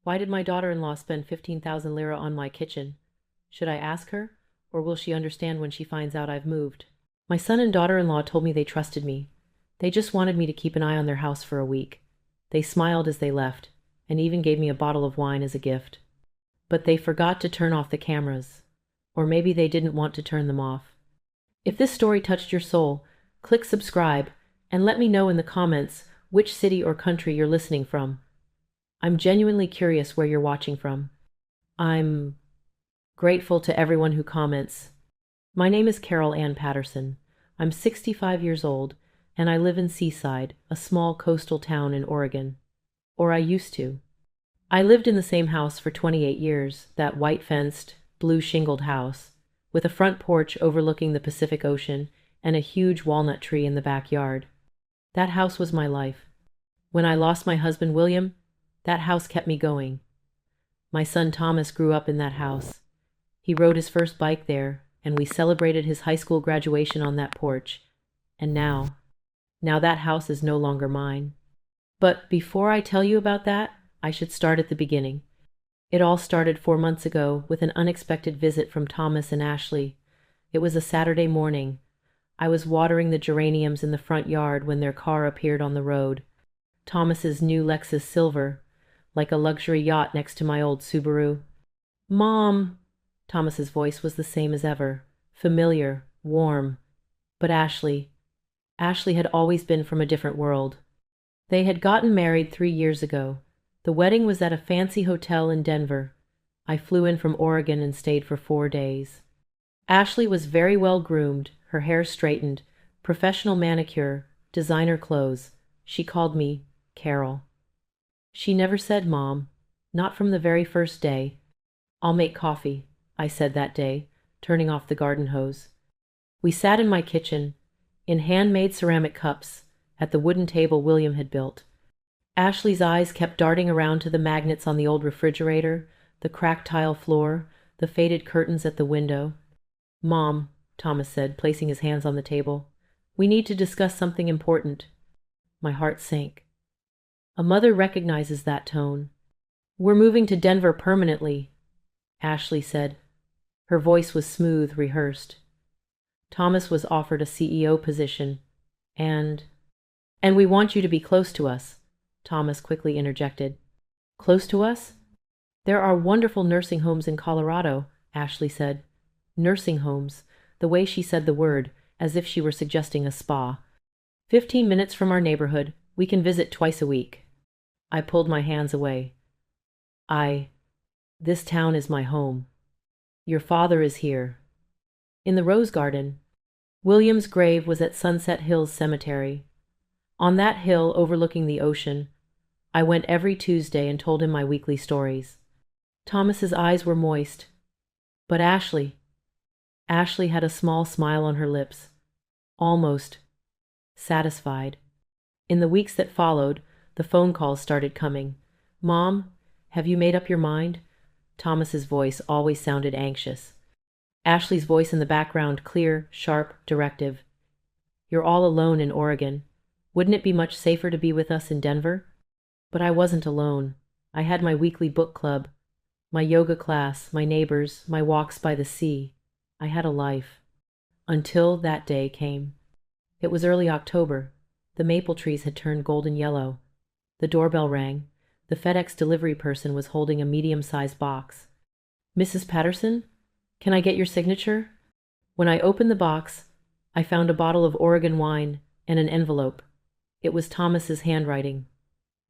Why did my daughter-in-law spend 15,000 lira on my kitchen? Should I ask her, or will she understand when she finds out I've moved? My son and daughter-in-law told me they trusted me. They just wanted me to keep an eye on their house for a week. They smiled as they left, and even gave me a bottle of wine as a gift. But they forgot to turn off the cameras. Or maybe they didn't want to turn them off. If this story touched your soul, click subscribe, and let me know in the comments which city or country you're listening from. I'm genuinely curious where you're watching from. I'm grateful to everyone who comments. My name is Carol Anne Patterson. I'm 65 years old, and I live in Seaside, a small coastal town in Oregon. Or I used to. I lived in the same house for 28 years, that white-fenced, blue-shingled house, with a front porch overlooking the Pacific Ocean and a huge walnut tree in the backyard. That house was my life. When I lost my husband William, that house kept me going. My son Thomas grew up in that house. He rode his first bike there, and we celebrated his high school graduation on that porch. And now that house is no longer mine. But before I tell you about that, I should start at the beginning. It all started 4 months ago with an unexpected visit from Thomas and Ashley. It was a Saturday morning. I was watering the geraniums in the front yard when their car appeared on the road. Thomas's new Lexus Silver, like a luxury yacht next to my old Subaru. "Mom!" Thomas's voice was the same as ever, familiar, warm. But Ashley had always been from a different world. They had gotten married 3 years ago. The wedding was at a fancy hotel in Denver. I flew in from Oregon and stayed for 4 days. Ashley was very well groomed, her hair straightened, professional manicure, designer clothes. She called me Carol. She never said Mom, not from the very first day. "I'll make coffee," I said that day, turning off the garden hose. We sat in my kitchen, in handmade ceramic cups, at the wooden table William had built. Ashley's eyes kept darting around to the magnets on the old refrigerator, the cracked tile floor, the faded curtains at the window. "Mom," Thomas said, placing his hands on the table, "we need to discuss something important." My heart sank. A mother recognizes that tone. "We're moving to Denver permanently," Ashley said. Her voice was smooth, rehearsed. "Thomas was offered a CEO position, and we want you to be close to us," Thomas quickly interjected. "Close to us? There are wonderful nursing homes in Colorado," Ashley said. Nursing homes, the way she said the word, as if she were suggesting a spa. 15 minutes from our neighborhood, we can visit twice a week." I pulled my hands away. This town is my home. Your father is here. In the rose garden. William's grave was at Sunset Hills Cemetery. On that hill overlooking the ocean, I went every Tuesday and told him my weekly stories. Thomas's eyes were moist. But Ashley had a small smile on her lips, almost satisfied. In the weeks that followed, the phone calls started coming. "Mom, have you made up your mind?" Thomas's voice always sounded anxious. Ashley's voice in the background, clear, sharp, directive. "You're all alone in Oregon. Wouldn't it be much safer to be with us in Denver?" But I wasn't alone. I had my weekly book club, my yoga class, my neighbors, my walks by the sea. I had a life. Until that day came. It was early October. The maple trees had turned golden yellow. The doorbell rang. The FedEx delivery person was holding a medium-sized box. "Mrs. Patterson, can I get your signature?" When I opened the box, I found a bottle of Oregon wine and an envelope. It was Thomas's handwriting.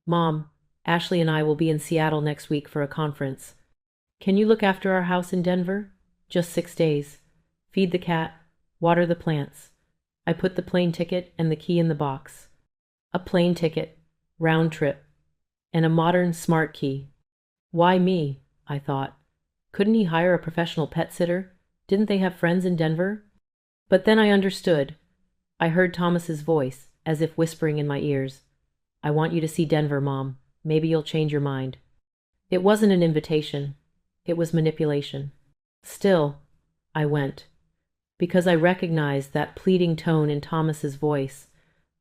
"Mom, Ashley and I will be in Seattle next week for a conference. Can you look after our house in Denver? Just 6 days. Feed the cat, water the plants." I put the plane ticket and the key in the box. A plane ticket, round trip, and a modern smart key. Why me? I thought. Couldn't he hire a professional pet sitter? Didn't they have friends in Denver? But then I understood. I heard Thomas's voice, as if whispering in my ears. "I want you to see Denver, Mom. Maybe you'll change your mind." It wasn't an invitation. It was manipulation. Still, I went. Because I recognized that pleading tone in Thomas's voice.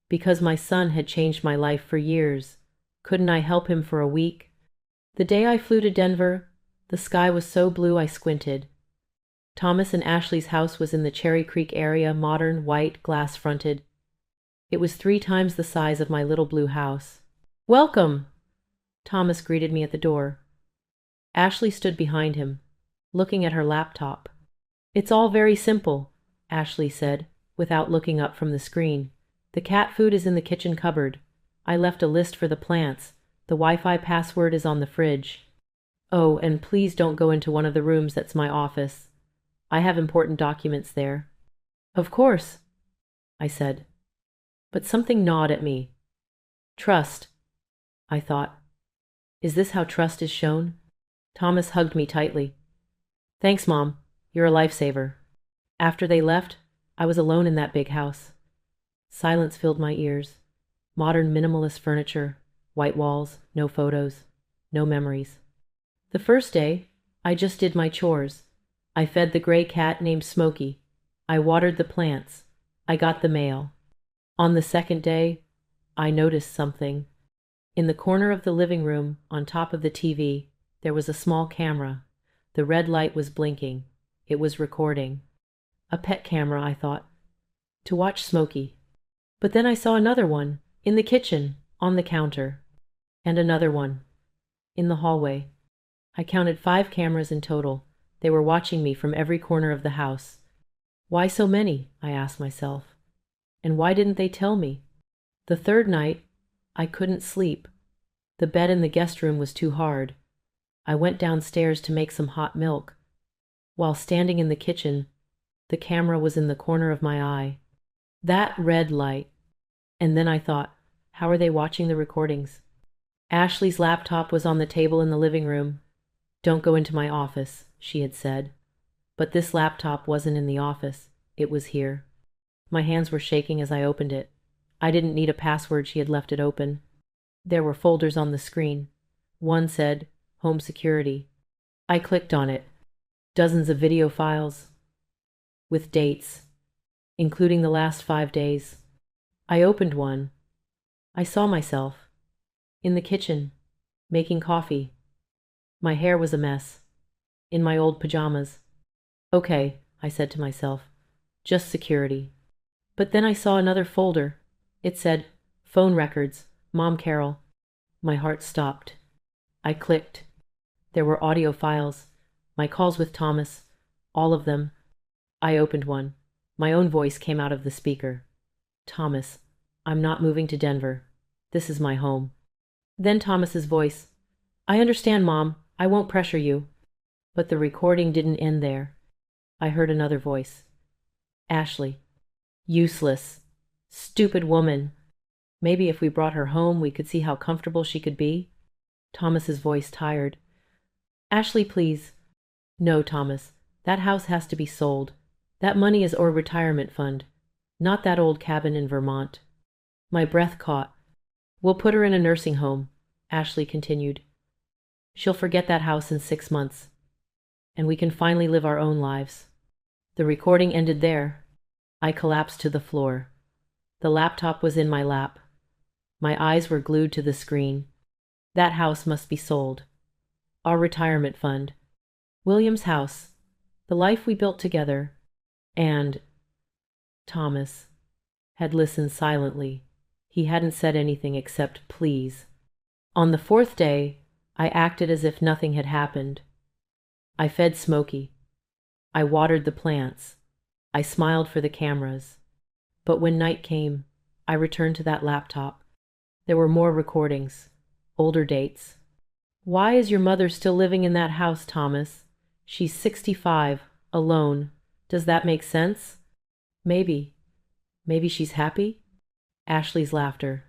Because my son had changed my life for years. Couldn't I help him for a week? The day I flew to Denver, the sky was so blue I squinted. Thomas and Ashley's house was in the Cherry Creek area, modern, white, glass-fronted. It was 3 times the size of my little blue house. "Welcome!" Thomas greeted me at the door. Ashley stood behind him, looking at her laptop. "It's all very simple," Ashley said, without looking up from the screen. "The cat food is in the kitchen cupboard. I left a list for the plants. The Wi-Fi password is on the fridge. Oh, and please don't go into one of the rooms that's my office. I have important documents there." "Of course," I said. But something gnawed at me. Trust, I thought. Is this how trust is shown? Thomas hugged me tightly. "Thanks, Mom. You're a lifesaver." After they left, I was alone in that big house. Silence filled my ears. Modern minimalist furniture, white walls, no photos, no memories. The first day, I just did my chores. I fed the gray cat named Smokey. I watered the plants. I got the mail. On the second day, I noticed something. In the corner of the living room, on top of the TV, there was a small camera. The red light was blinking. It was recording. A pet camera, I thought, to watch Smokey. But then I saw another one, in the kitchen, on the counter. And another one, in the hallway. I counted 5 cameras in total. They were watching me from every corner of the house. Why so many? I asked myself. And why didn't they tell me? The third night, I couldn't sleep. The bed in the guest room was too hard. I went downstairs to make some hot milk. While standing in the kitchen, the camera was in the corner of my eye. That red light. And then I thought, how are they watching the recordings? Ashley's laptop was on the table in the living room. "Don't go into my office," she had said. But this laptop wasn't in the office. It was here. My hands were shaking as I opened it. I didn't need a password, she had left it open. There were folders on the screen. One said, Home Security. I clicked on it. Dozens of video files. With dates, including the last 5 days. I opened one. I saw myself. In the kitchen, making coffee. My hair was a mess. In my old pajamas. "Okay," I said to myself. "Just security." But then I saw another folder. It said, Phone Records, Mom Carol. My heart stopped. I clicked. There were audio files. My calls with Thomas. All of them. I opened one. My own voice came out of the speaker. "Thomas, I'm not moving to Denver. This is my home." Then Thomas's voice. "I understand, Mom. I won't pressure you." But the recording didn't end there. I heard another voice. "Ashley. Useless. Stupid woman. Maybe if we brought her home, we could see how comfortable she could be." Thomas's voice tired. "Ashley, please." "No, Thomas. That house has to be sold. That money is our retirement fund, not that old cabin in Vermont." My breath caught. "We'll put her in a nursing home," Ashley continued. "She'll forget that house in 6 months. And we can finally live our own lives." The recording ended there. I collapsed to the floor. The laptop was in my lap. My eyes were glued to the screen. That house must be sold. Our retirement fund. William's house. The life we built together. And Thomas had listened silently. He hadn't said anything except please. On the 4th day, I acted as if nothing had happened. I fed Smokey. I watered the plants. I smiled for the cameras. But when night came, I returned to that laptop. There were more recordings, older dates. "Why is your mother still living in that house, Thomas? She's 65, alone. Does that make sense?" "Maybe. Maybe she's happy?" Ashley's laughter.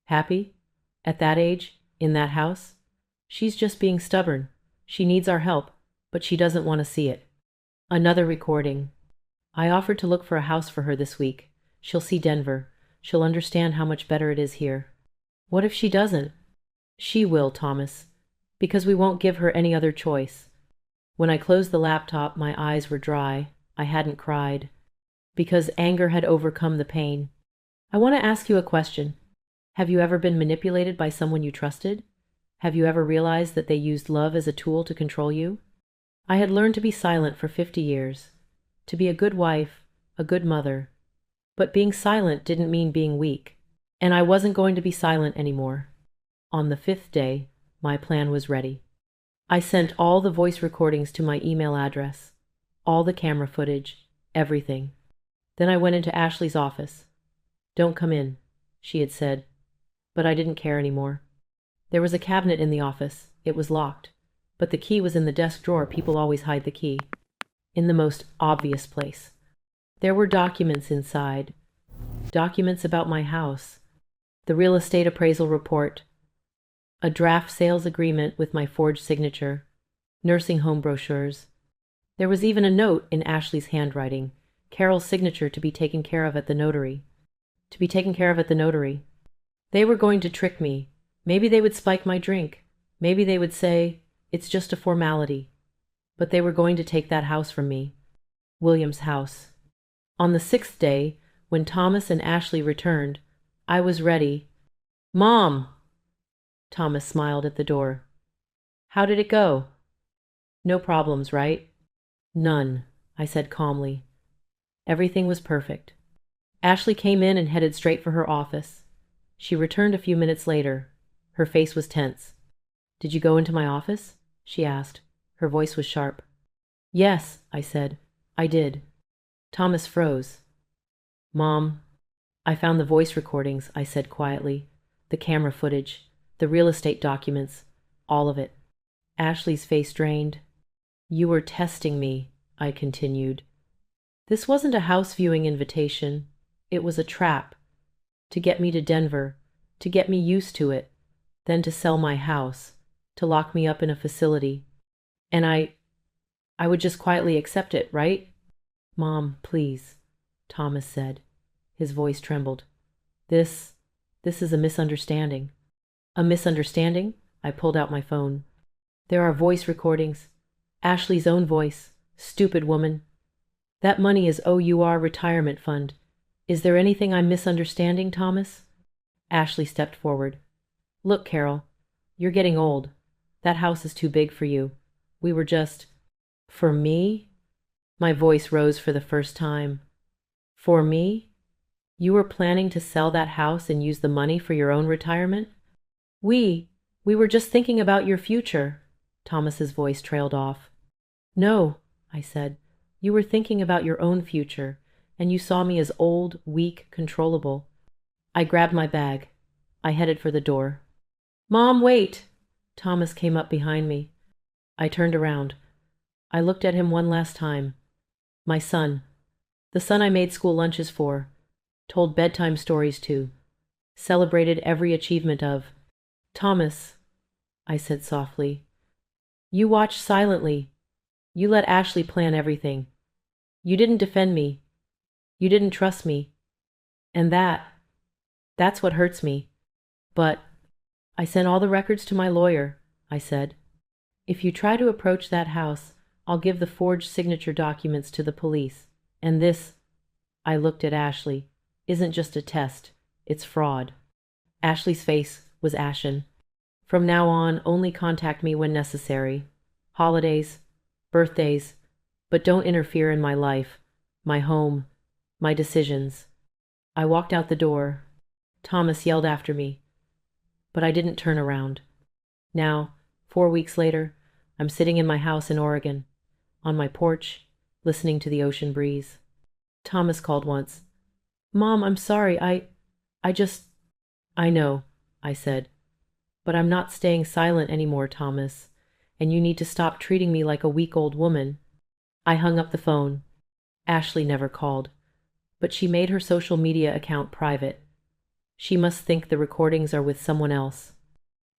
"Happy? At that age? In that house? She's just being stubborn. She needs our help, but she doesn't want to see it." Another recording. "I offered to look for a house for her this week. She'll see Denver. She'll understand how much better it is here." "What if she doesn't?" "She will, Thomas, because we won't give her any other choice." When I closed the laptop, my eyes were dry. I hadn't cried, because anger had overcome the pain. "I want to ask you a question. Have you ever been manipulated by someone you trusted? Have you ever realized that they used love as a tool to control you? I had learned to be silent for 50 years, to be a good wife, a good mother. But being silent didn't mean being weak, and I wasn't going to be silent anymore. On the 5th day, my plan was ready. I sent all the voice recordings to my email address, all the camera footage, everything. Then I went into Ashley's office. "Don't come in," she had said, but I didn't care anymore. There was a cabinet in the office. It was locked, but the key was in the desk drawer. People always hide the key, in the most obvious place. There were documents inside, documents about my house, the real estate appraisal report, a draft sales agreement with my forged signature, nursing home brochures. There was even a note in Ashley's handwriting, Carol's signature to be taken care of at the notary. To be taken care of at the notary. They were going to trick me. Maybe they would spike my drink. Maybe they would say, it's just a formality. But they were going to take that house from me. William's house. On the 6th day, when Thomas and Ashley returned, I was ready. "Mom!" Thomas smiled at the door. "How did it go?" "No problems, right?" "None," I said calmly. Everything was perfect. Ashley came in and headed straight for her office. She returned a few minutes later. Her face was tense. "Did you go into my office?" she asked. Her voice was sharp. "Yes," I said. "I did." Thomas froze. "Mom, I found the voice recordings," I said quietly. "The camera footage, the real estate documents, all of it." Ashley's face drained. "You were testing me," I continued. "This wasn't a house viewing invitation. It was a trap. To get me to Denver, to get me used to it, then to sell my house, to lock me up in a facility. And I would just quietly accept it, right?" "Mom, please," Thomas said. His voice trembled. This is a misunderstanding." "A misunderstanding?" I pulled out my phone. "There are voice recordings. Ashley's own voice. Stupid woman. That money is OUR retirement fund. Is there anything I'm misunderstanding, Thomas?" Ashley stepped forward. "Look, Carol, you're getting old. That house is too big for you. We were just—" "For me?" My voice rose for the first time. "For me? You were planning to sell that house and use the money for your own retirement?" We were just thinking about your future." Thomas's voice trailed off. "No," I said. "You were thinking about your own future, and you saw me as old, weak, controllable." I grabbed my bag. I headed for the door. "Mom, wait!" Thomas came up behind me. I turned around. I looked at him one last time. My son. The son I made school lunches for, told bedtime stories to, celebrated every achievement of. "Thomas," I said softly, "you watched silently. You let Ashley plan everything. You didn't defend me. You didn't trust me. And that's what hurts me. But I sent all the records to my lawyer," I said. "If you try to approach that house, I'll give the forged signature documents to the police. And this," I looked at Ashley, "isn't just a test. It's fraud." Ashley's face was ashen. "From now on, only contact me when necessary. Holidays, birthdays, but don't interfere in my life, my home, my decisions." I walked out the door. Thomas yelled after me, but I didn't turn around. Now, 4 weeks later, I'm sitting in my house in Oregon, on my porch, listening to the ocean breeze. Thomas called once. "Mom, I'm sorry, I know," I said. "But I'm not staying silent anymore, Thomas, and you need to stop treating me like a weak old woman." I hung up the phone. Ashley never called, but she made her social media account private. She must think the recordings are with someone else.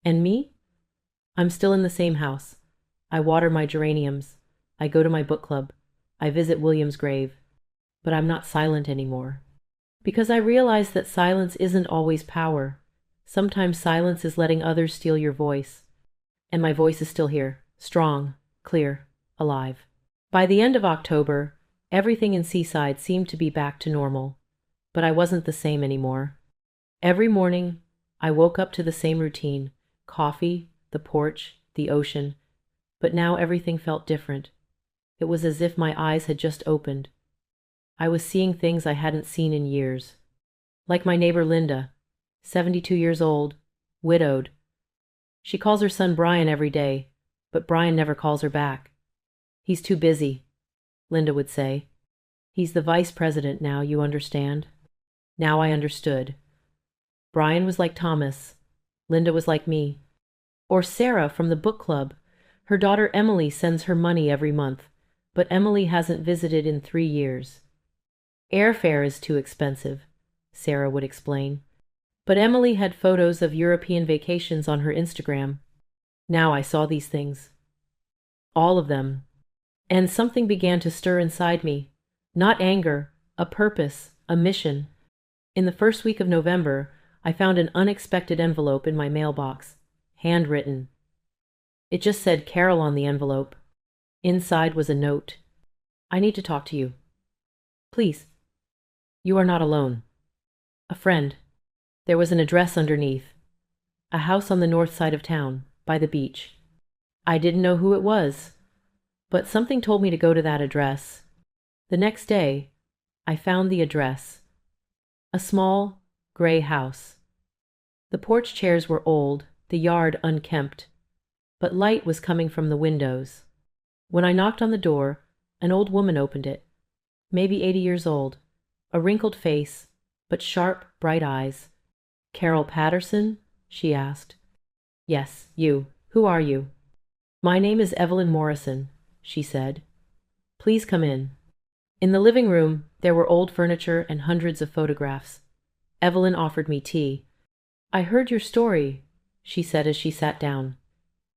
And me? I'm still in the same house. I water my geraniums. I go to my book club. I visit William's grave. But I'm not silent anymore. Because I realize that silence isn't always power. Sometimes silence is letting others steal your voice. And my voice is still here, strong, clear, alive. By the end of October, everything in Seaside seemed to be back to normal. But I wasn't the same anymore. Every morning, I woke up to the same routine: coffee, the porch, the ocean, but now everything felt different. It was as if my eyes had just opened. I was seeing things I hadn't seen in years. Like my neighbor Linda, 72 years old, widowed. She calls her son Brian every day, but Brian never calls her back. He's too busy, Linda would say. He's the vice president now, you understand? Now I understood. Brian was like Thomas. Linda was like me. Or Sarah from the book club. Her daughter Emily sends her money every month, but Emily hasn't visited in 3 years. Airfare is too expensive, Sarah would explain. But Emily had photos of European vacations on her Instagram. Now I saw these things. All of them. And something began to stir inside me. Not anger, a purpose, a mission. In the first week of November, I found an unexpected envelope in my mailbox, handwritten. It just said Carol on the envelope. Inside was a note. I need to talk to you. Please. You are not alone. A friend. There was an address underneath. A house on the north side of town, by the beach. I didn't know who it was, but something told me to go to that address. The next day, I found the address. A small, gray house. The porch chairs were old, the yard unkempt, but light was coming from the windows. When I knocked on the door, an old woman opened it, maybe 80 years old, a wrinkled face, but sharp, bright eyes. Carol Patterson? She asked. Yes, you. Who are you? My name is Evelyn Morrison, she said. Please come in. In the living room, there were old furniture and hundreds of photographs. Evelyn offered me tea. I heard your story, she said as she sat down.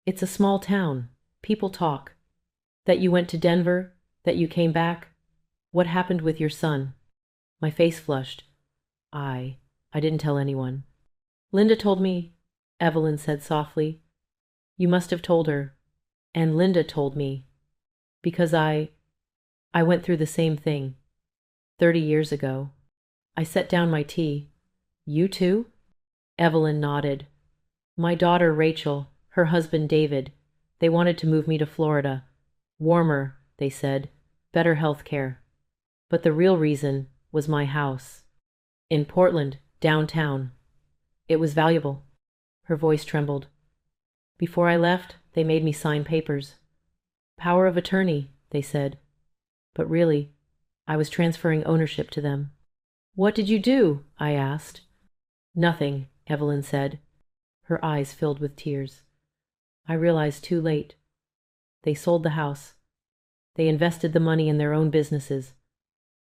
It's a small town. People talk. That you went to Denver, that you came back. What happened with your son? My face flushed. I didn't tell anyone. Linda told me, Evelyn said softly. You must have told her. And Linda told me. Because I went through the same thing. 30 years ago. I set down my tea. You too? Evelyn nodded. My daughter Rachel, her husband David, they wanted to move me to Florida. Warmer, they said. Better health care. But the real reason was my house. In Portland, downtown. It was valuable. Her voice trembled. Before I left, they made me sign papers. Power of attorney, they said. But really, I was transferring ownership to them. What did you do? I asked. Nothing, Evelyn said. Her eyes filled with tears. I realized too late. They sold the house. They invested the money in their own businesses.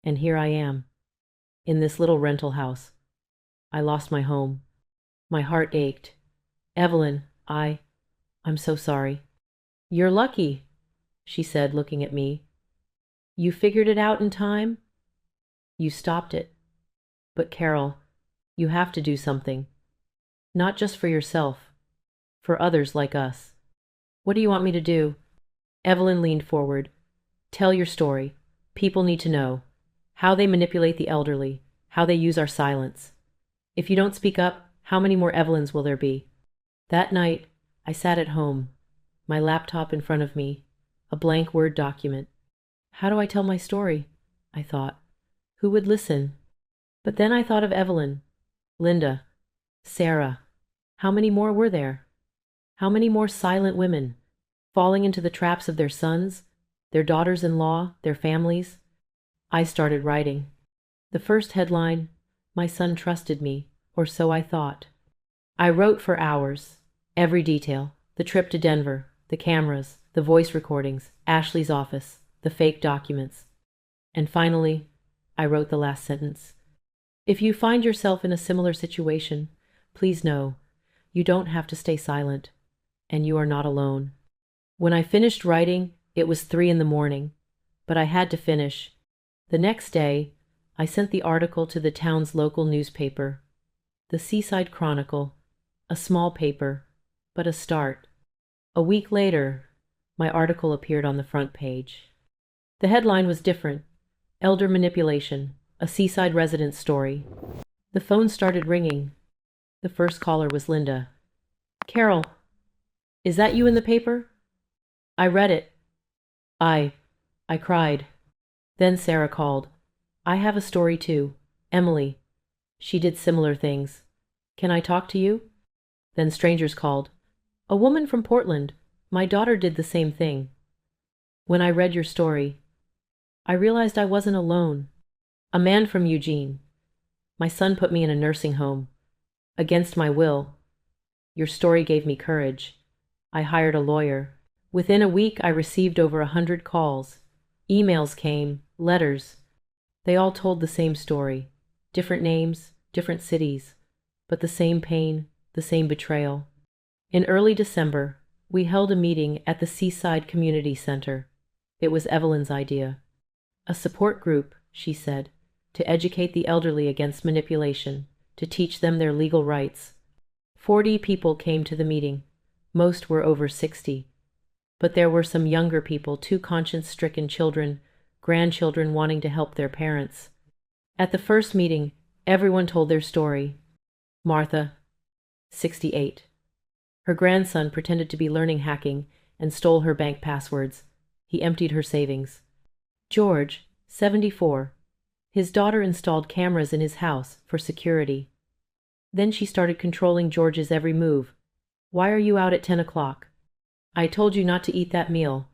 And here I am, in this little rental house. I lost my home. My heart ached. Evelyn, I'm so sorry. You're lucky, she said, looking at me. You figured it out in time? You stopped it. But Carol, you have to do something. Not just for yourself, for others like us. What do you want me to do? Evelyn leaned forward. Tell your story. People need to know. How they manipulate the elderly, how they use our silence. If you don't speak up, how many more Evelyns will there be? That night, I sat at home, my laptop in front of me, a blank Word document. How do I tell my story? I thought. Who would listen? But then I thought of Evelyn, Linda, Sarah. How many more were there? How many more silent women, falling into the traps of their sons, their daughters-in-law, their families? I started writing. The first headline, My son trusted me, or so I thought. I wrote for hours, every detail, the trip to Denver, the cameras, the voice recordings, Ashley's office, the fake documents. And finally, I wrote the last sentence. If you find yourself in a similar situation, please know you don't have to stay silent, and you are not alone. When I finished writing, it was 3 a.m, but I had to finish. The next day, I sent the article to the town's local newspaper, the Seaside Chronicle, a small paper, but a start. A week later, my article appeared on the front page. The headline was different. Elder Manipulation, a seaside resident's story. The phone started ringing. The first caller was Linda. Carol, Is that you in the paper? I read it. I. I cried. Then Sarah called. I have a story too. Emily. She did similar things. Can I talk to you? Then strangers called. A woman from Portland. My daughter did the same thing. When I read your story, I realized I wasn't alone. A man from Eugene. My son put me in a nursing home. Against my will. Your story gave me courage. I hired a lawyer. Within a week, I received over 100 calls. Emails came, letters. They all told the same story. Different names, different cities, but the same pain, the same betrayal. In early December, we held a meeting at the Seaside Community Center. It was Evelyn's idea. A support group, she said, to educate the elderly against manipulation, to teach them their legal rights. 40 people came to the meeting. Most were over 60. But there were some younger people, 2 conscience-stricken children, grandchildren wanting to help their parents. At the first meeting, everyone told their story. Martha, 68. Her grandson pretended to be learning hacking and stole her bank passwords. He emptied her savings. George, 74. His daughter installed cameras in his house for security. Then she started controlling George's every move. Why are you out at 10 o'clock? I told you not to eat that meal.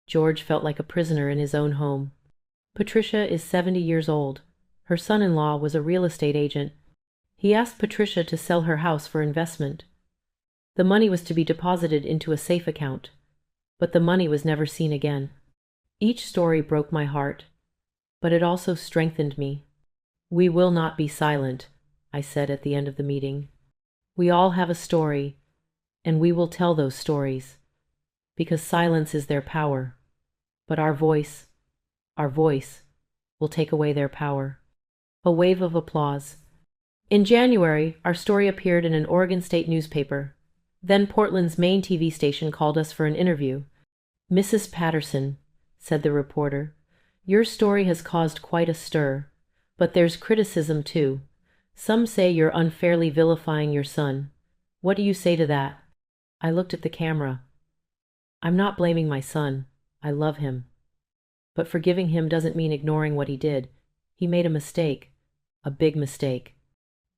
George felt like a prisoner in his own home. Patricia is 70 years old. Her son-in-law was a real estate agent. He asked Patricia to sell her house for investment. The money was to be deposited into a safe account, but the money was never seen again. Each story broke my heart, but it also strengthened me. We will not be silent, I said at the end of the meeting. We all have a story, and we will tell those stories, because silence is their power, but our voice will take away their power. A wave of applause. In January, our story appeared in an Oregon State newspaper. Then Portland's main TV station called us for an interview. Mrs. Patterson, said the reporter, your story has caused quite a stir, but there's criticism too. Some say you're unfairly vilifying your son. What do you say to that? I looked at the camera. I'm not blaming my son. I love him. But forgiving him doesn't mean ignoring what he did. He made a mistake. A big mistake.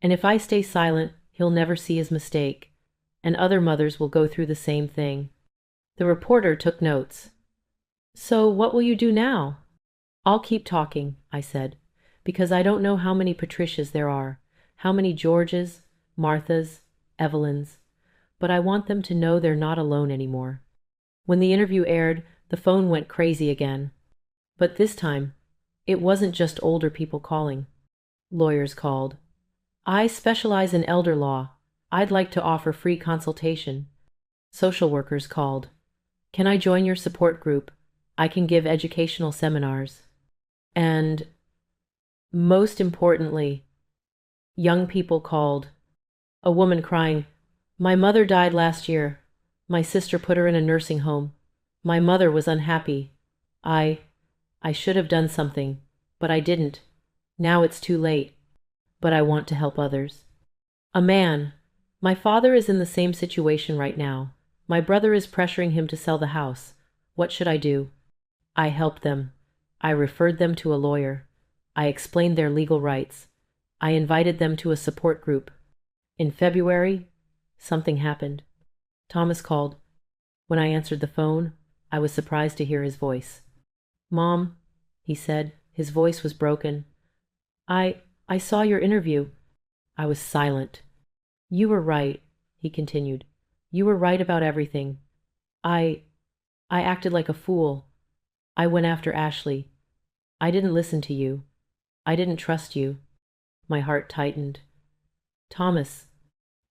And if I stay silent, he'll never see his mistake. And other mothers will go through the same thing. The reporter took notes. So what will you do now? I'll keep talking, I said, because I don't know how many Patricias there are, how many Georges, Marthas, Evelyns, but I want them to know they're not alone anymore. When the interview aired, the phone went crazy again. But this time, it wasn't just older people calling. Lawyers called. I specialize in elder law. I'd like to offer free consultation. Social workers called. Can I join your support group? I can give educational seminars. And, most importantly, young people called. A woman crying, my mother died last year. My sister put her in a nursing home. My mother was unhappy. I should have done something, but I didn't. Now it's too late. But I want to help others. A man. My father is in the same situation right now. My brother is pressuring him to sell the house. What should I do? I helped them. I referred them to a lawyer. I explained their legal rights. I invited them to a support group. In February, something happened. Thomas called. When I answered the phone, I was surprised to hear his voice. Mom, he said, his voice was broken. I saw your interview. I was silent. You were right, he continued. You were right about everything. I acted like a fool. I went after Ashley. I didn't listen to you. I didn't trust you. My heart tightened. Thomas,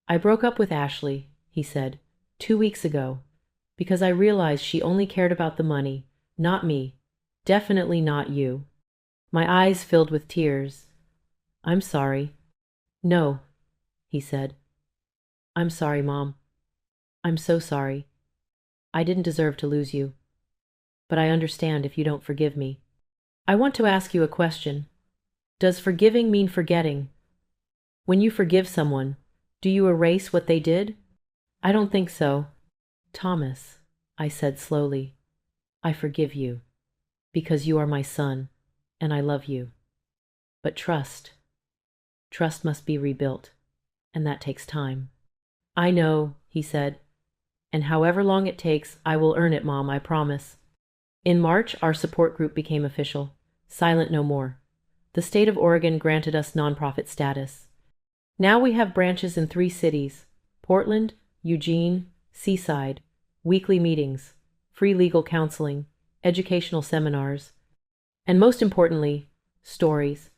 I broke up with Ashley, he said, 2 weeks ago, because I realized she only cared about the money, not me, definitely not you. My eyes filled with tears. I'm sorry. No, he said. I'm sorry, Mom. I'm so sorry. I didn't deserve to lose you. But I understand if you don't forgive me. I want to ask you a question. Does forgiving mean forgetting? When you forgive someone, do you erase what they did? I don't think so. Thomas, I said slowly, I forgive you, because you are my son, and I love you. But trust must be rebuilt, and that takes time. I know, he said, and however long it takes, I will earn it, Mom, I promise. In March, our support group became official. Silent No More. The state of Oregon granted us nonprofit status. Now we have branches in 3 cities: Portland, Eugene, Seaside, weekly meetings, free legal counseling, educational seminars, and most importantly, stories.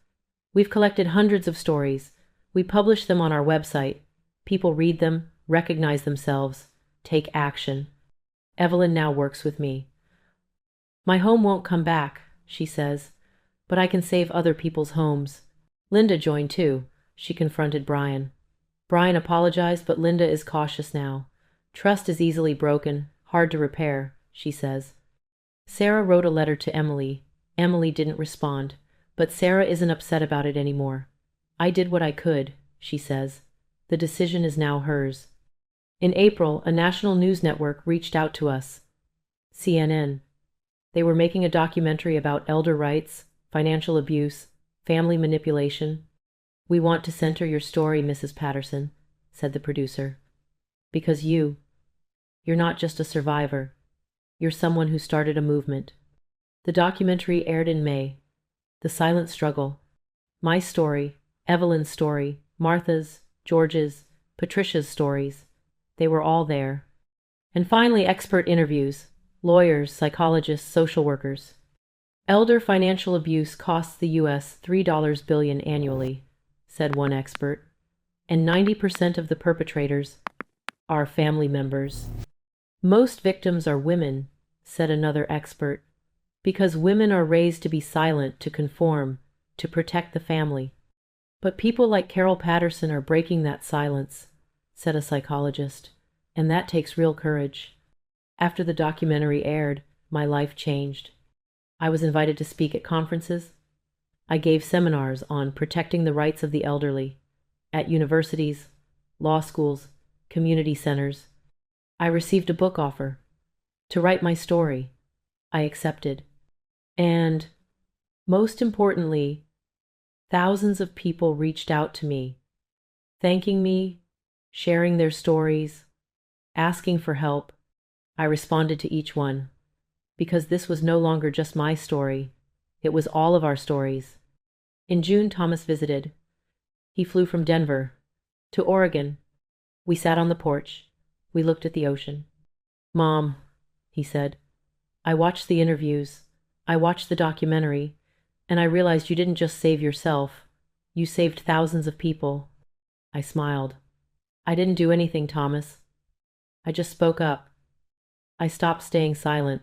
We've collected hundreds of stories. We publish them on our website. People read them, recognize themselves, take action. Evelyn now works with me. My home won't come back, she says, but I can save other people's homes. Linda joined too. She confronted Brian. Brian apologized, but Linda is cautious now. Trust is easily broken, hard to repair, she says. Sarah wrote a letter to Emily. Emily didn't respond, but Sarah isn't upset about it anymore. I did what I could, she says. The decision is now hers. In April, a national news network reached out to us. CNN. They were making a documentary about elder rights, financial abuse, family manipulation. We want to center your story, Mrs. Patterson, said the producer. Because you're not just a survivor. You're someone who started a movement. The documentary aired in May. The silent struggle. My story, Evelyn's story, Martha's, George's, Patricia's stories. They were all there. And finally, expert interviews. Lawyers, psychologists, social workers. Elder financial abuse costs the U.S. $3 billion annually, said one expert, and 90% of the perpetrators are family members. Most victims are women, said another expert, because women are raised to be silent, to conform, to protect the family. But people like Carol Patterson are breaking that silence, said a psychologist, and that takes real courage. After the documentary aired, my life changed. I was invited to speak at conferences. I gave seminars on protecting the rights of the elderly at universities, law schools, community centers. I received a book offer to write my story. I accepted. And, most importantly, thousands of people reached out to me, thanking me, sharing their stories, asking for help. I responded to each one, because this was no longer just my story. It was all of our stories. In June, Thomas visited. He flew from Denver to Oregon. We sat on the porch. We looked at the ocean. Mom, he said, I watched the interviews. I watched the documentary, and I realized you didn't just save yourself. You saved thousands of people. I smiled. I didn't do anything, Thomas. I just spoke up. I stopped staying silent.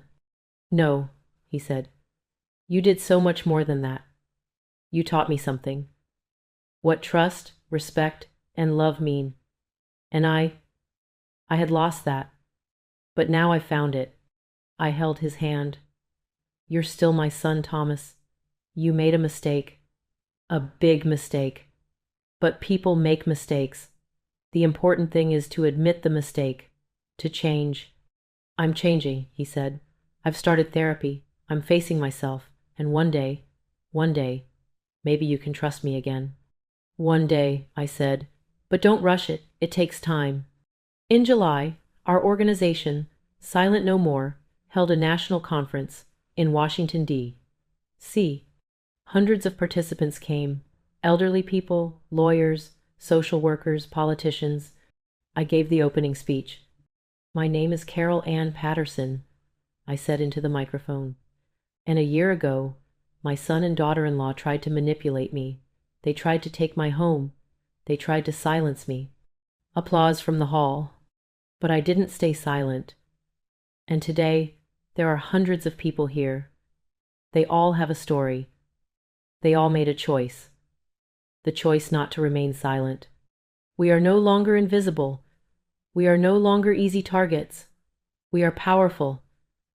No, he said. You did so much more than that. You taught me something. What trust, respect, and love mean. And I had lost that. But now I found it. I held his hand. You're still my son, Thomas. You made a mistake. A big mistake. But people make mistakes. The important thing is to admit the mistake. To change. I'm changing, he said. I've started therapy. I'm facing myself. And one day, maybe you can trust me again. One day, I said. But don't rush it. It takes time. In July, our organization, Silent No More, held a national conference in Washington, D.C. Hundreds of participants came. Elderly people, lawyers, social workers, politicians. I gave the opening speech. My name is Carol Anne Patterson, I said into the microphone. And a year ago, my son and daughter-in-law tried to manipulate me. They tried to take my home. They tried to silence me. Applause from the hall. But I didn't stay silent. And today, there are hundreds of people here. They all have a story. They all made a choice. The choice not to remain silent. We are no longer invisible. We are no longer easy targets. We are powerful,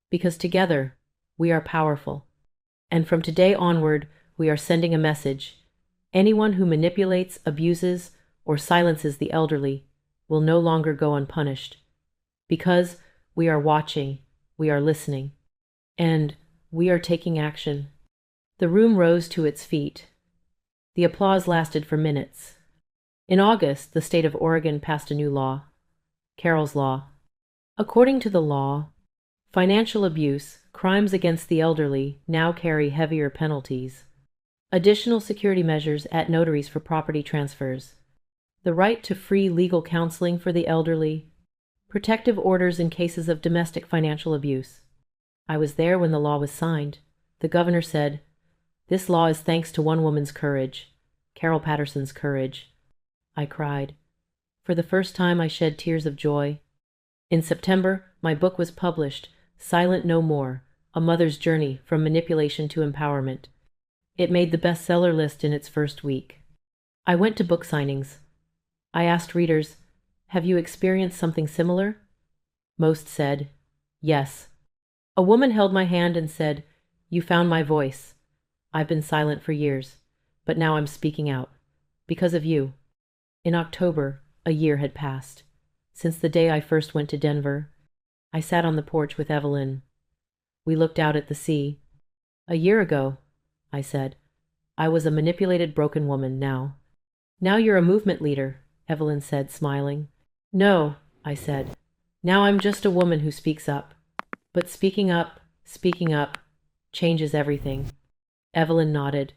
because together, we are powerful. And from today onward, we are sending a message. Anyone who manipulates, abuses, or silences the elderly will no longer go unpunished. Because We are watching, we are listening, and we are taking action. The room rose to its feet. The applause lasted for minutes. In August, the state of Oregon passed a new law, Carol's Law. According to the law, financial abuse, crimes against the elderly now carry heavier penalties. Additional security measures at notaries for property transfers. The right to free legal counseling for the elderly. Protective orders in cases of domestic financial abuse. I was there when the law was signed. The governor said, "This law is thanks to one woman's courage, Carol Patterson's courage." I cried. For the first time, I shed tears of joy. In September, my book was published, Silent No More, A Mother's Journey from Manipulation to Empowerment. It made the bestseller list in its first week. I went to book signings. I asked readers, "Have you experienced something similar?" Most said, "Yes." A woman held my hand and said, "You found my voice. I've been silent for years, but now I'm speaking out. Because of you." In October, a year had passed. Since the day I first went to Denver, I sat on the porch with Evelyn. We looked out at the sea. "A year ago," I said, "I was a manipulated, broken woman. Now you're a movement leader," Evelyn said, smiling. "No," I said. "Now I'm just a woman who speaks up." But speaking up, changes everything. Evelyn nodded.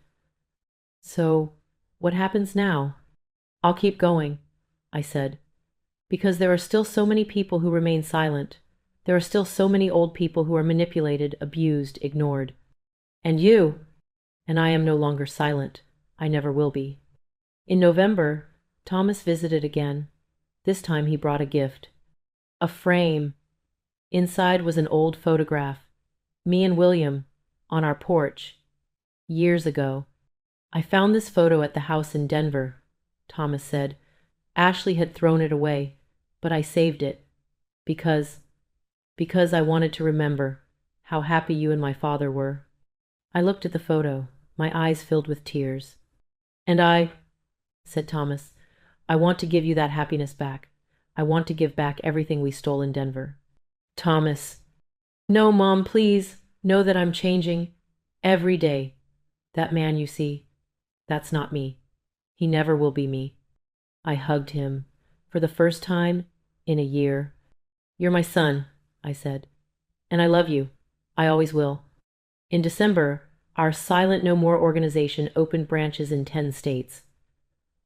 "So, what happens now?" "I'll keep going," I said, "because there are still so many people who remain silent. There are still so many old people who are manipulated, abused, ignored. And you, and I am no longer silent. I never will be." In November, Thomas visited again. This time he brought a gift. A frame. Inside was an old photograph. Me and William, on our porch, years ago. "I found this photo at the house in Denver," Thomas said. "Ashley had thrown it away, but I saved it. Because I wanted to remember how happy you and my father were." I looked at the photo, my eyes filled with tears. "And I," said Thomas, "I want to give you that happiness back. I want to give back everything we stole in Denver." Thomas. "No, Mom, please. Know that I'm changing. Every day. That man you see, that's not me. He never will be me." I hugged him. For the first time in a year. "You're my son," I said. "And I love you. I always will." In December, our Silent No More organization opened branches in 10 states.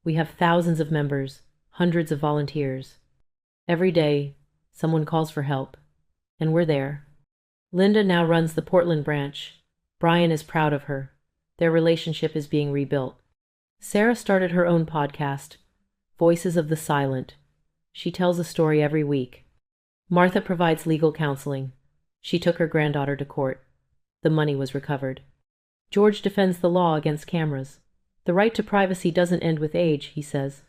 We have thousands of members, hundreds of volunteers. Every day, someone calls for help, and we're there. Linda now runs the Portland branch. Brian is proud of her. Their relationship is being rebuilt. Sarah started her own podcast, Voices of the Silent. She tells a story every week. Martha provides legal counseling. She took her granddaughter to court. The money was recovered. George defends the law against cameras. The right to privacy doesn't end with age, he says.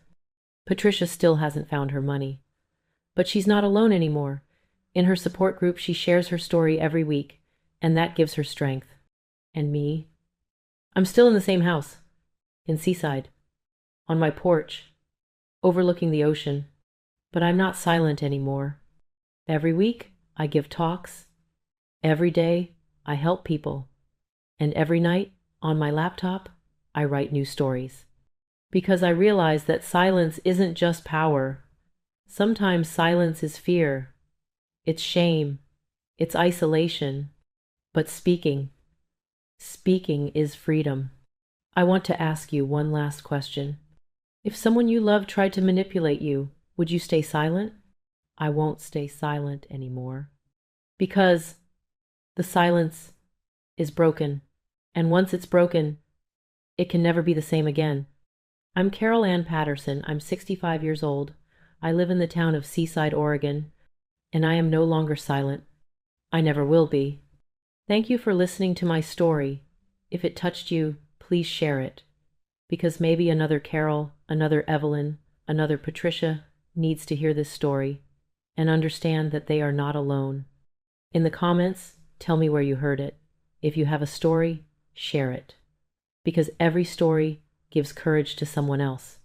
Patricia still hasn't found her money. But she's not alone anymore. In her support group, she shares her story every week, and that gives her strength. And me? I'm still in the same house, in Seaside, on my porch, overlooking the ocean. But I'm not silent anymore. Every week, I give talks. Every day, I help people. And every night, on my laptop, I write new stories. Because I realize that silence isn't just power. Sometimes silence is fear. It's shame. It's isolation. But speaking is freedom. I want to ask you one last question. If someone you love tried to manipulate you, would you stay silent? I won't stay silent anymore. Because the silence is broken. And once it's broken, it can never be the same again. I'm Carol Anne Patterson. I'm 65 years old. I live in the town of Seaside, Oregon, and I am no longer silent. I never will be. Thank you for listening to my story. If it touched you, please share it. Because maybe another Carol, another Evelyn, another Patricia needs to hear this story and understand that they are not alone. In the comments, tell me where you heard it. If you have a story, share it. Because every story gives courage to someone else.